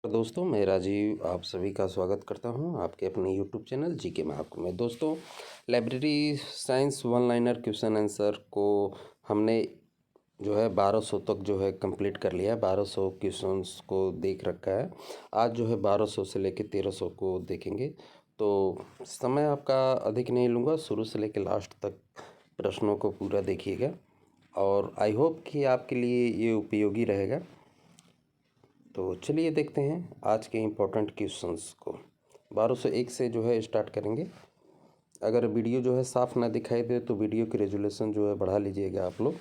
दोस्तों, मैं राजीव आप सभी का स्वागत करता हूं आपके अपने यूट्यूब चैनल जीके महाकुंभ में। दोस्तों, library science one liner question answer को हमने जो है 1200 तक जो है कंप्लीट कर लिया है। 1200 क्वेश्चंस को देख रखा है। आज जो है 1200 से लेकर 1300 को देखेंगे। तो समय आपका अधिक नहीं लूँगा, शुरू से लेकर लास्ट तक प्रश्नों को पूरा देखिएगा और आई होप कि आपके लिए ये उपयोगी रहेगा। तो चलिए देखते हैं आज के इम्पोर्टेंट क्वेश्चंस को। 1201 से जो है स्टार्ट करेंगे। अगर वीडियो जो है साफ़ ना दिखाई दे तो वीडियो की रेजोल्यूशन जो है बढ़ा लीजिएगा आप लोग,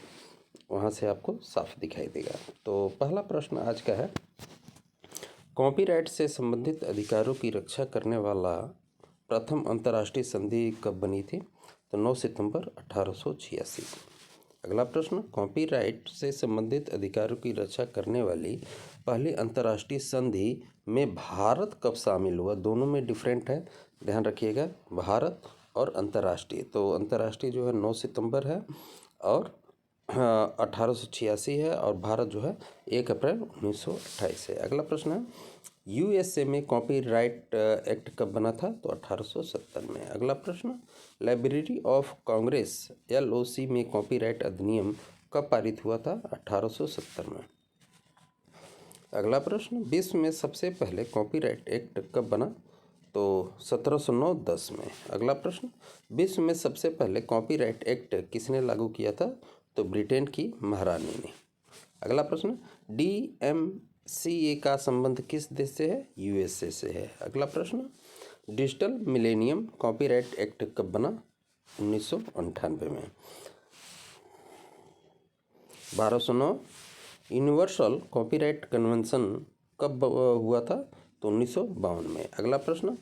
वहाँ से आपको साफ दिखाई देगा। तो पहला प्रश्न आज का है, कॉपीराइट से संबंधित अधिकारों की रक्षा करने वाला प्रथम अंतर्राष्ट्रीय संधि कब बनी थी? तो 9 सितंबर 1886। अगला प्रश्न, कॉपीराइट से संबंधित अधिकारों की रक्षा करने वाली पहली अंतर्राष्ट्रीय संधि में भारत कब शामिल हुआ? दोनों में डिफरेंट है, ध्यान रखिएगा, भारत और अंतर्राष्ट्रीय। तो अंतर्राष्ट्रीय जो है 9 सितंबर है और 1886 है, और भारत जो है 1 अप्रैल 1928 है। अगला प्रश्न है, यूएसए में कॉपीराइट एक्ट कब बना था? तो 1870 में। अगला प्रश्न, लाइब्रेरी ऑफ कांग्रेस LOC में कॉपीराइट अधिनियम कब पारित हुआ था? 1870 में। अगला प्रश्न, विश्व में सबसे पहले कॉपीराइट एक्ट कब बना? तो 1709-10 में। अगला प्रश्न, विश्व में सबसे पहले कॉपीराइट एक्ट किसने लागू किया था? तो ब्रिटेन की महारानी ने। अगला प्रश्न, DMCA का संबंध किस देश से है? USA से है। अगला प्रश्न, डिजिटल मिलेनियम कॉपीराइट एक्ट कब बना? 1998 में। 1209 यूनिवर्सल कॉपीराइट कन्वेंशन कब हुआ था? तो 1952 में। अगला प्रश्न,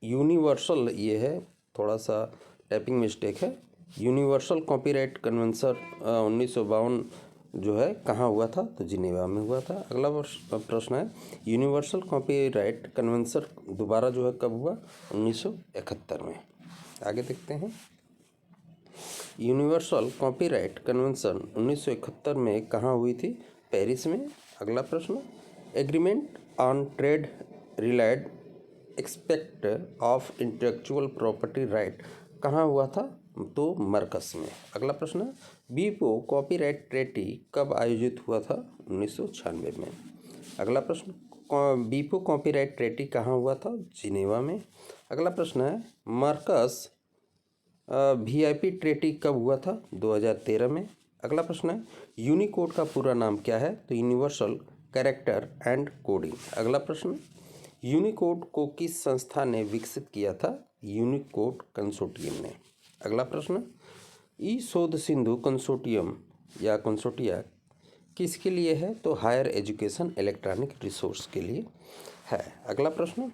यूनिवर्सल ये है, थोड़ा सा टाइपिंग मिस्टेक है। यूनिवर्सल कॉपीराइट कन्वेंशन 1952 जो है कहाँ हुआ था? तो जिनेवा में हुआ था। अगला प्रश्न है, यूनिवर्सल कॉपीराइट कन्वेंशन दोबारा जो है कब हुआ? 1971 में। आगे देखते हैं, यूनिवर्सल कॉपीराइट कन्वेंशन 1971 में कहाँ हुई थी? पेरिस में। अगला प्रश्न, agreement on trade related expect of intellectual property right कहाँ हुआ था? तो मरकस में। अगला प्रश्न, WIPO कॉपीराइट ट्रीटी कब आयोजित हुआ था? 1996 में। अगला प्रश्न, WIPO कॉपीराइट ट्रीटी कहाँ हुआ था? जिनेवा में। अगला प्रश्न है, मरकस VIP ट्रीटी कब हुआ था? 2013 में। अगला प्रश्न है, यूनिकोड का पूरा नाम क्या है? तो यूनिवर्सल कैरेक्टर एंड कोडिंग। अगला प्रश्न, यूनिकोड को किस संस्था ने विकसित किया था? यूनिकोड कंसोर्टियम ने। अगला प्रश्न, ई शोध सिंधु कंसोर्टियम या कंसोर्टिया किसके लिए है? तो हायर एजुकेशन इलेक्ट्रॉनिक रिसोर्स के लिए है। अगला प्रश्न,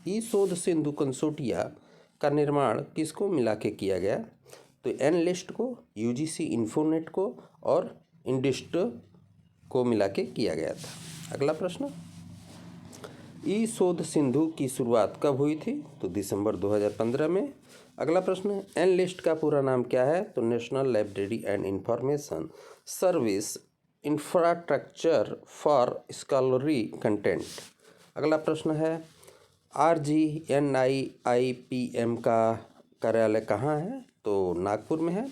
ई शोध सिंधु कंसोर्टिया का निर्माण किसको मिला के किया गया? तो एनलिस्ट को, UGC इन्फोनेट को और इंडिस्ट को मिला के किया गया था। अगला प्रश्न, ई शोध सिंधु की शुरुआत कब हुई थी? तो दिसंबर 2015 में। अगला प्रश्न, एनलिस्ट का पूरा नाम क्या है? तो national library and information service infrastructure for scholarly content. अगला प्रश्न है, RGNIIPM का कार्यालय कहाँ है? तो नागपुर में है।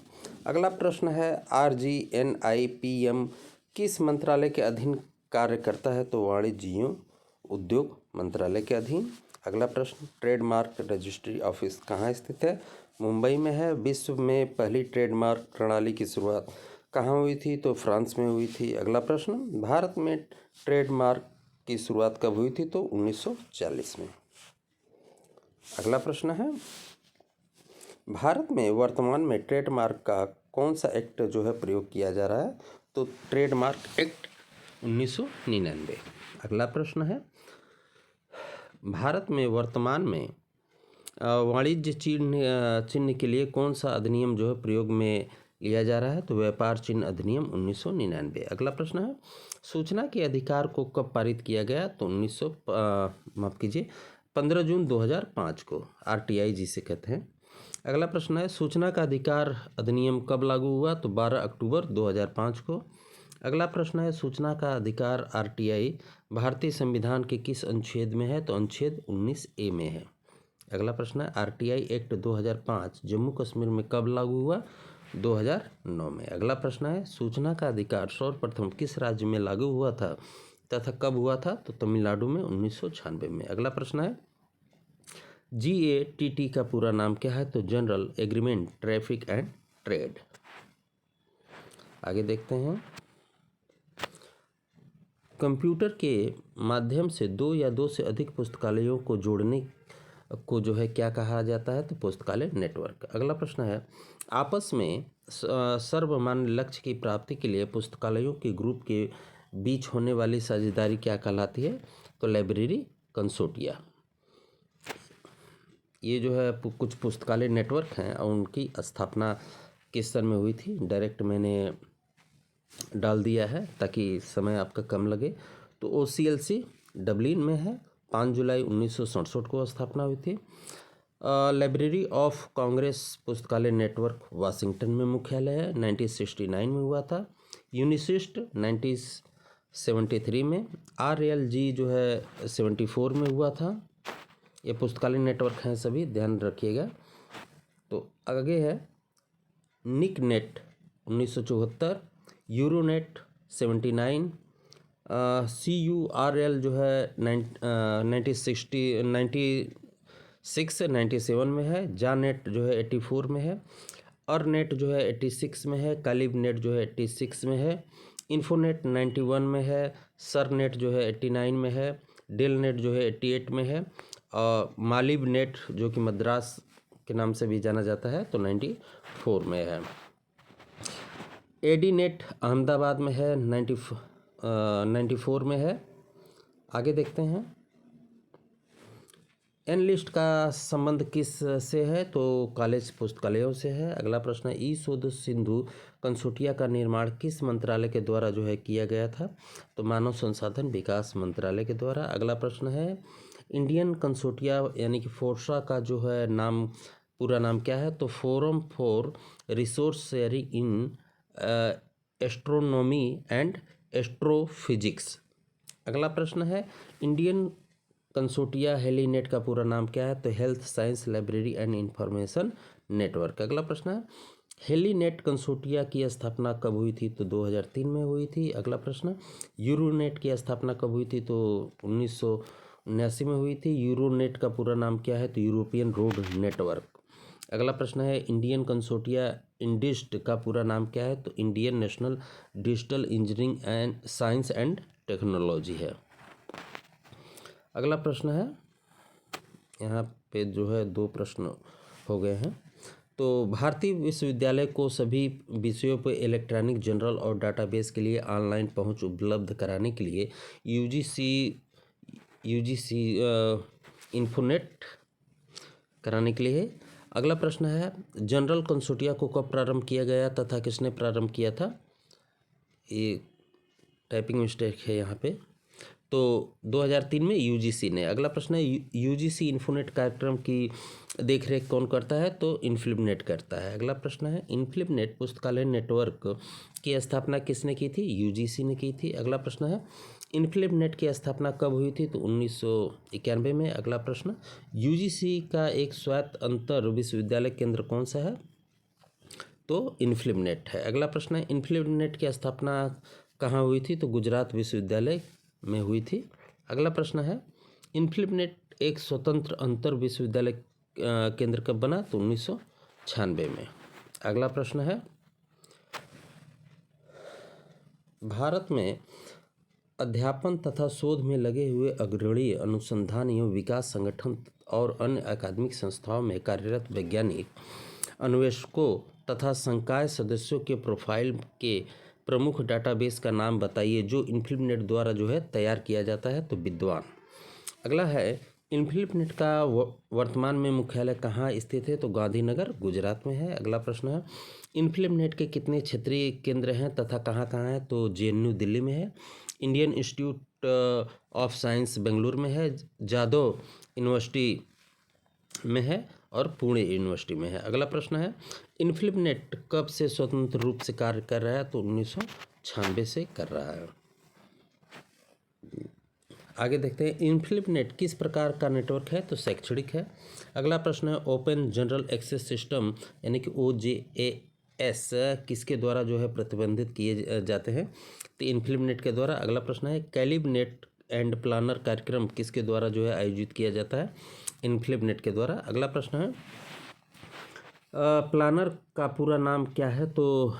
अगला प्रश्न है, RGNIPM किस मंत्रालय के अधीन कार्य करता है? तो वाणिज्य एवं उद्योग मंत्रालय के अधीन। अगला प्रश्न, ट्रेडमार्क रजिस्ट्री ऑफिस कहाँ स्थित है? मुंबई में है। विश्व में पहली ट्रेडमार्क प्रणाली की शुरुआत कहाँ हुई थी? तो फ्रांस में हुई थी। अगला प्रश्न, भारत में ट्रेडमार्क की शुरुआत कब हुई थी? तो 1940 में। अगला प्रश्न है, भारत में वर्तमान में ट्रेडमार्क का कौन सा एक्ट जो है प्रयोग किया जा रहा है? तो ट्रेडमार्क एक्ट 1999। अगला प्रश्न है, भारत में वर्तमान में वाणिज्य चिन्ह के लिए कौन सा अधिनियम जो है प्रयोग में लिया जा रहा है? तो व्यापार चिन्ह अधिनियम 1999। अगला प्रश्न है, सूचना के अधिकार को कब पारित किया गया? तो 15 जून 2005 को, RTI जिसे कहते हैं। अगला प्रश्न है, सूचना का अधिकार अधिनियम कब लागू हुआ? तो 12 अक्टूबर 2005 को। अगला प्रश्न है सूचना का अधिकार आरटीआई भारतीय संविधान के किस अनुच्छेद में है? तो अनुच्छेद 19A में है। अगला प्रश्न है आरटीआई एक्ट 2005 जम्मू कश्मीर में कब लागू हुआ? 2009 में। अगला प्रश्न है सूचना का अधिकार सर्वप्रथम किस राज्य में लागू हुआ था तथा कब हुआ था? तो तमिलनाडु में 1996 में। अगला प्रश्न है GATT का पूरा नाम क्या है? तो general agreement traffic and trade. आगे देखते हैं कंप्यूटर के माध्यम से दो या दो से अधिक पुस्तकालयों को जोड़ने को जो है क्या कहा जाता है? तो पुस्तकालय नेटवर्क। अगला प्रश्न है आपस में सर्वमान्य लक्ष्य की प्राप्ति के लिए पुस्तकालयों के ग्रुप के बीच होने वाली साझेदारी क्या कहलाती है? तो लाइब्रेरी कंसोर्टिया। ये जो है कुछ पुस्तकालय नेटवर्क हैं और उनकी स्थापना किस सन में हुई थी? डायरेक्ट मैंने डाल दिया है ताकि समय आपका कम लगे। तो OCLC डबलिन में है, 5 जुलाई 1967 को स्थापना हुई थी। लाइब्रेरी ऑफ कांग्रेस पुस्तकालय नेटवर्क वाशिंगटन में मुख्यालय है, 1969 में हुआ था। यूनिसिस्ट 1973 में। RLG जो है 74 में हुआ था। ये पुस्तकालय नेटवर्क हैं सभी, ध्यान रखिएगा। तो आगे है निक नेट 1974, यूरोनेट 79, CURL जो है 97 में है, जानेट जो है 84 में है, अर्नेट जो है 86 में है, कालिब नेट जो है 86 में है, इन्फोनेट 91 में है, सरनेट जो है 89 में है, डेल नेट जो है 88 में है, और मालिब नेट जो कि मद्रास के नाम से भी जाना जाता है तो 94 में है। एडीनेट अहमदाबाद में है, 94 में है। आगे देखते हैं एनलिस्ट का संबंध किस से है? तो कॉलेज पुस्तकालयों से है। अगला प्रश्न है ई-शोध सिंधु कंसोर्टिया का निर्माण किस मंत्रालय के द्वारा जो है किया गया था? तो मानव संसाधन विकास मंत्रालय के द्वारा। अगला प्रश्न है इंडियन कंसोर्टिया यानी कि फोर्सा का जो है नाम पूरा नाम क्या है? तो forum for resource sharing in astronomy and astrophysics. अगला प्रश्न है इंडियन कंसोर्टिया हेलीनेट का पूरा नाम क्या है? तो health science library and information network. अगला प्रश्न है हेलीनेट कंसोर्टिया की स्थापना कब हुई थी? तो 2003 में हुई थी। अगला प्रश्न यूरोनेट की स्थापना कब हुई थी? तो 1979 में हुई थी। यूरोनेट का पूरा नाम क्या है? तो यूरोपियन रोड नेटवर्क। अगला प्रश्न है इंडियन कंसोर्टिया इंडिस्ट का पूरा नाम क्या है? तो Indian national digital engineering and science and technology है। अगला प्रश्न है यहाँ पे जो है 2 प्रश्न हो गए हैं। तो भारतीय विश्वविद्यालय को सभी विषयों पर इलेक्ट्रॉनिक जर्नल और डाटाबेस के लिए ऑनलाइन पहुंच उपलब्ध कराने के लिए यूजीसी इन्फोनेट कराने के लिए है। अगला प्रश्न है जनरल कंसोर्टिया को कब प्रारंभ किया गया तथा किसने प्रारंभ किया था? ये टाइपिंग मिस्टेक है यहाँ पे। तो 2003 में यूजीसी ने। अगला प्रश्न है यूजीसी इन्फोनेट कार्यक्रम की देखरेख कौन करता है? तो इन्फ्लिबनेट करता है। अगला प्रश्न है इन्फ्लिबनेट पुस्तकालय नेटवर्क की स्थापना किसने की थी? यूजीसी ने की थी। अगला प्रश्न है इन्फ्लिबनेट की स्थापना कब हुई थी? तो 1991 में। अगला प्रश्न यूजीसी का एक स्वायत्त अंतर विश्वविद्यालय केंद्र कौन सा है? तो इन्फ्लिबनेट है। अगला प्रश्न है इन्फ्लिबनेट की स्थापना कहाँ हुई थी? तो गुजरात विश्वविद्यालय में हुई थी। अगला प्रश्न है इन्फ्लिबनेट एक स्वतंत्र अंतर विश्वविद्यालय केंद्र कब बना? तो 1996 में। अगला प्रश्न है भारत में अध्यापन तथा शोध में लगे हुए अग्रणी अनुसंधान एवं विकास संगठन और अन्य अकादमिक संस्थाओं में कार्यरत वैज्ञानिक अन्वेषकों तथा संकाय सदस्यों के प्रोफाइल के प्रमुख डाटाबेस का नाम बताइए जो इन्फ्लिबनेट द्वारा जो है तैयार किया जाता है? तो विद्वान। अगला है इन्फ्लिबनेट का वर्तमान में मुख्यालय कहाँ स्थित है? तो गांधीनगर गुजरात में है। अगला प्रश्न है इन्फ्लिबनेट के कितने क्षेत्रीय केंद्र हैं तथा कहाँ कहाँ है? तो JNU दिल्ली में है, Indian institute of science Bengaluru में है, जादव यूनिवर्सिटी में है और पुणे यूनिवर्सिटी में है। अगला प्रश्न है इन्फ्लिबनेट कब से स्वतंत्र रूप से कार्य कर रहा है? तो 1996 से कर रहा है। आगे देखते हैं, इन्फिनिट किस प्रकार का नेटवर्क है? तो शैक्षणिक है। अगला प्रश्न है, ओपन जनरल एक्सेस सिस्टम यानी कि OJAS किसके द्वारा जो है प्रतिबंधित किए जाते हैं? तो इन्फिनिट के द्वारा। अगला प्रश्न है, कैलिबनेट एंड प्लानर कार्यक्रम किसके द्वारा जो है आयोजित किया जाता है? इन्फिनिट के द्वारा। अगला प्रश्न है, प्लानर का पूरा नाम क्या है? तो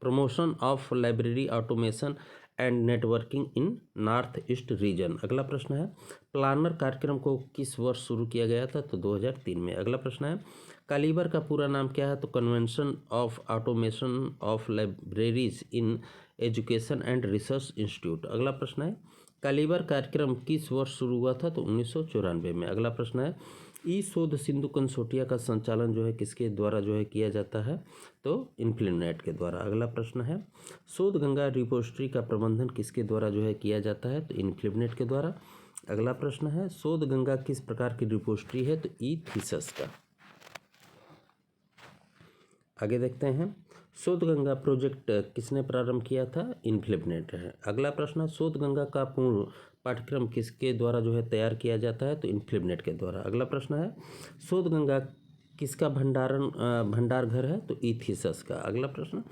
promotion of library automation and networking in north east region. अगला प्रश्न है, प्लानर कार्यक्रम को किस वर्ष शुरू किया गया था? तो 2003 में। अगला प्रश्न है, कैलिबर का पूरा नाम क्या है? तो convention of automation of libraries in education and research institute. अगला प्रश्न है, कैलिबर कार्यक्रम किस वर्ष शुरू हुआ था? तो 1994 में। अगला प्रश्न है, ई शोध सिंधु कंसोर्टिया का संचालन जो है किसके द्वारा जो है किया जाता है? तो इन्फिनिट के द्वारा। अगला प्रश्न है, शोध गंगा रिपोजिटरी का प्रबंधन किसके द्वारा जो है किया जाता है? तो इन्फिनिट के द्वारा। अगला प्रश्न है, शोध गंगा किस प्रकार की रिपोजिटरी है? तो ई थीसिस का। आगे देखते हैं, शोध गंगा प्रोजेक्ट किसने प्रारंभ किया था? इन्फिनिट है। अगला प्रश्न, शोध गंगा का पूर्ण पाठ्यक्रम किसके द्वारा जो है तैयार किया जाता है? तो इन्फिनिट के द्वारा। अगला प्रश्न है, शोध गंगा किसका भंडार घर है? तो ई थीसिस का। अगला प्रश्न,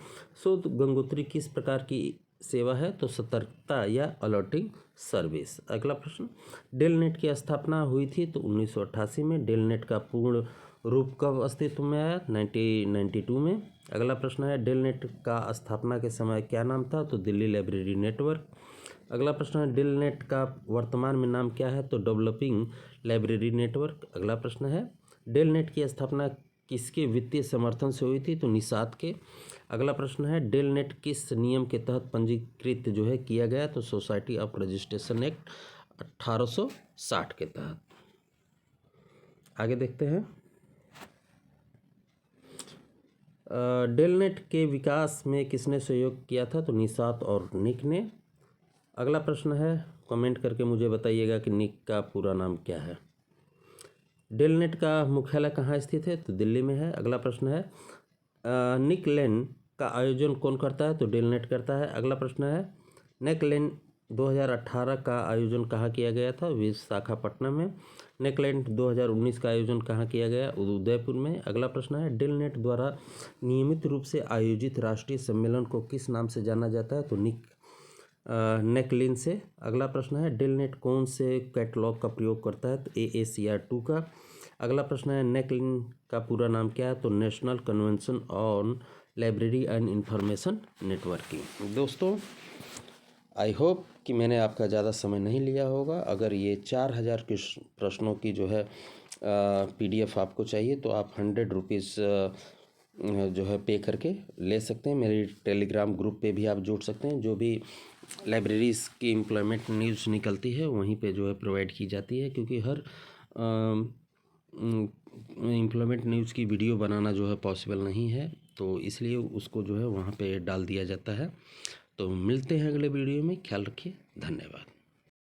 शोध गंगोत्री किस प्रकार की सेवा है? तो सतर्कता या अलर्टिंग सर्विस। अगला प्रश्न, डेलनेट की स्थापना हुई थी तो 1988 में। डेलनेट का पूर्ण रूप कब अस्तित्व में आया? 1992 में। अगला प्रश्न है, डेलनेट का स्थापना के समय क्या नाम था? तो दिल्ली लाइब्रेरी नेटवर्क। अगला प्रश्न है, डेलनेट का वर्तमान में नाम क्या है? तो डेवलपिंग लाइब्रेरी नेटवर्क। अगला प्रश्न है, डेलनेट की स्थापना किसके वित्तीय समर्थन से हुई थी? तो निषाद के। अगला प्रश्न है, डेलनेट किस नियम के तहत पंजीकृत जो है किया गया? तो सोसाइटी ऑफ रजिस्ट्रेशन एक्ट 1860 के तहत। आगे देखते हैं, डेलनेट के विकास में किसने सहयोग किया था? तो निषाद और निक ने। अगला प्रश्न है, कमेंट करके मुझे बताइएगा कि निक का पूरा नाम क्या है। डेलनेट का मुख्यालय कहाँ स्थित है? तो दिल्ली में है। अगला प्रश्न है, निकलेन का आयोजन कौन करता है? तो डेलनेट करता है। अगला प्रश्न है, नेकलेन 2018 का आयोजन कहाँ किया गया था? विशाखापट्टनम में। नेकलेन 2019 का आयोजन कहाँ किया गया? उदयपुर में। अगला प्रश्न है, डेलनेट द्वारा नियमित रूप से आयोजित राष्ट्रीय सम्मेलन को किस नाम से जाना जाता है? तो नेकलिन से। अगला प्रश्न है, डेलनेट कौन से कैटलॉग का प्रयोग करता है? तो AACR2 का। अगला प्रश्न है, नेकलिन का पूरा नाम क्या है? तो national convention on library and information networking. दोस्तों, आई होप कि मैंने आपका ज़्यादा समय नहीं लिया होगा। अगर ये 4000 के प्रश्नों की जो है PDF आपको चाहिए तो आप 100 रुपीज़ जो है पे करके ले सकते हैं। मेरे टेलीग्राम ग्रुप पे भी आप जुड़ सकते हैं। जो भी लाइब्रेरीज़ की एम्प्लॉयमेंट न्यूज़ निकलती है वहीं पे जो है प्रोवाइड की जाती है, क्योंकि हर एम्प्लॉयमेंट न्यूज़ की वीडियो बनाना जो है पॉसिबल नहीं है, तो इसलिए उसको जो है वहाँ पे डाल दिया जाता है। तो मिलते हैं अगले वीडियो में। ख्याल रखिए। धन्यवाद।